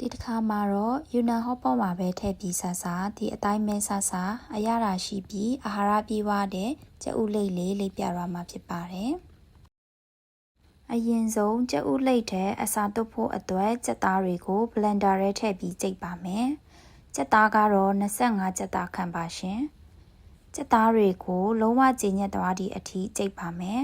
ဒီတစ်ခါမှာတော့ယူနန်ဟောပေါ်မှာပဲထည့်ပြီးဆာဒီအတိုင်းမဲဆာအရသာရှိပြီးအာဟာရပြည့်ဝတဲ့ကြက်ဥလိတ်လေးပြရမှာဖြစ်ပါတယ်အရင်ဆုံးကြက်ဥလိတ်ထဲအစာတုပ်ဖို့အတွက်ကြက်သားတွေကိုဘလန်ဒါထဲထည့်ပြီးကြိတ်ပါမယ်ကြက်သားကတော့25ကြက်သားခန့်ပါရှင်ကြက်သားတွေကိုလုံးဝကြည်ညက်သွားသည့်အထိကြိတ်ပါမယ်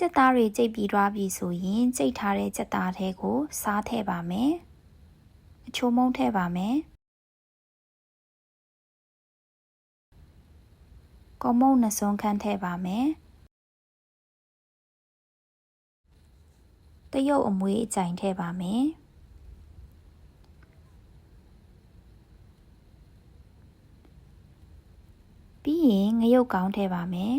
ကြက်သားတွေကြိတ်ပြီးသွားပြီဆိုရင်ကြိတ်ထားတဲ့ကြက်သားထဲကိုစားထည့်ပါမယ်အချိုးမုံထည့်ပါမယ်ကော်မုံ2စွန်းခန့်ထည့်ပါမယ်တရုတ်အမွေးအကြိုင်ထည့်ပါမယ်ပြီးရင်ငရုတ်ကောင်းထည့်ပါမယ်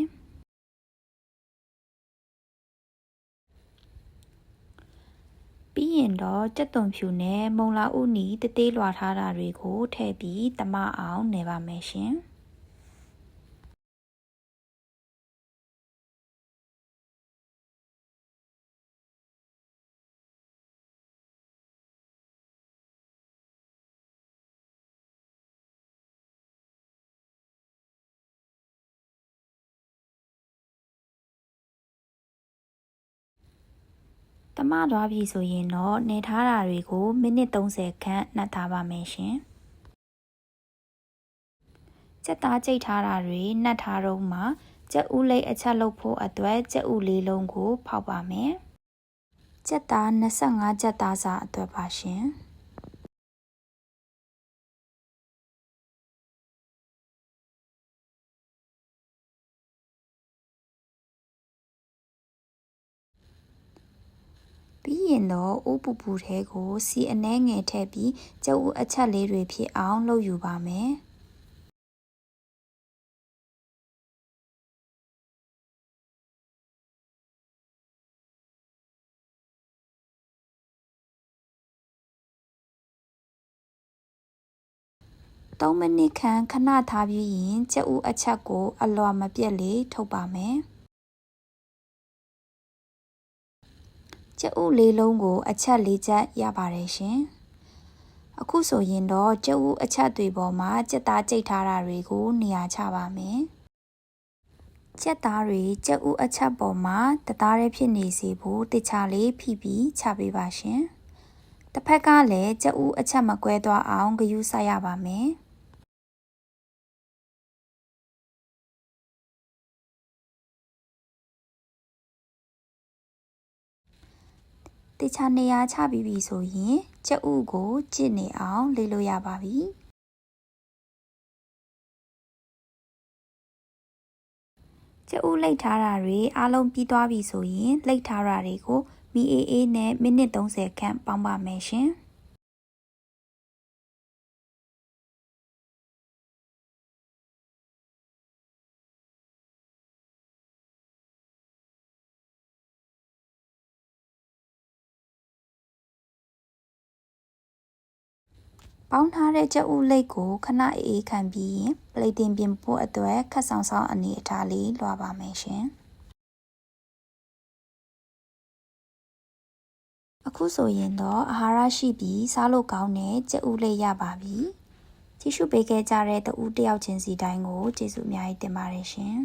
ပြီးရင်တော့ကြက်သွန်ဖြူနဲ့မုံလာဥနီတသေးလွှာထားတာတွေကိုထည့်ပြီးတမအောင်နယ်ပါမယ်ရှင်တမသွားပြီဆိုရင်တော့နေထားတာတွေကိုမိနစ်30ခန့်နှက်ထားပါမယ်ရှင်ကြက်သားကြိတ်ထားတာတွေနှက်ထားတော့မှကြက်ဥလိတ်အချက်လုပ်ဖို့အတွက်ကြက်ဥလေးလုံးကိုဖောက်ပါမယ်ကြက်သား25ကြက်သားစာအတွက်ပါရှင်ပြီးရင်တော့ဥပူပူထဲကိုစီအနှဲငယ်ထည့်ပြီးကြက်ဥအချက်လေးတွေဖြစ်အောင်လုပ်ယူပါမယ်3မိနစ်ခန့်ခဏထားပြီးရင်ကြက်ဥအချက်ကိုအလွာမပြတ်လေထုတ်ပါမယ်ကြက်ဥလေးလုံးကိုအချက်4ချက်ရပါတယ်ရှင်အခုဆိုရင်တော့ကြက်ဥအချက်တွေပေါ်မှာကြက်သားကြိတ်ထားတာတွေကိုနေရာချပါမယ်ကြက်သားတွေကြက်ဥအချက်ပေါ်မှာတသားရဲဖြစ်နေစေဖို့တခြားလေးဖိပြီးချပေးပါရှင်တစ်ဖက်ကလည်းကြက်ဥအချက်မကွဲသွားအောင်ဂရုစိုက်ရပါမယ်တခြားနေရာချပြီးပြီဆိုရင်ကြက်ဥကိုကြစ်နေအောင်လေးလို့ရပါပြီကြက်ဥလိတ်ထားတာတွေအားလုံးပြီးသွားပြီဆိုရင်လိတ်ထားတာတွေကိုမီအေးနဲ့မိနစ်30ခန့်ပေါင်းပါမယ်ရှင်ပေါင်းထားတဲ့ကြက်ဥလိတ်ကိုခဏအေးခံပြီးရင်ပလိတ်တင်ပြင်ဖို့အတွက်ခက်ဆောင်ဆောင်အနေအထားလေးလွှာပါမယ်ရှင်အခုဆိုရင်တော့အာဟာရရှိပြီးစားလို့ကောင်းတဲ့ကြက်ဥလိတ်ရပါပြီကြည့်ရှုပေးခဲ့ကြတဲ့တဦးတယောက်ချင်းစီတိုင်းကိုကျေးဇူးအများကြီးတင်ပါတယ်ရှင်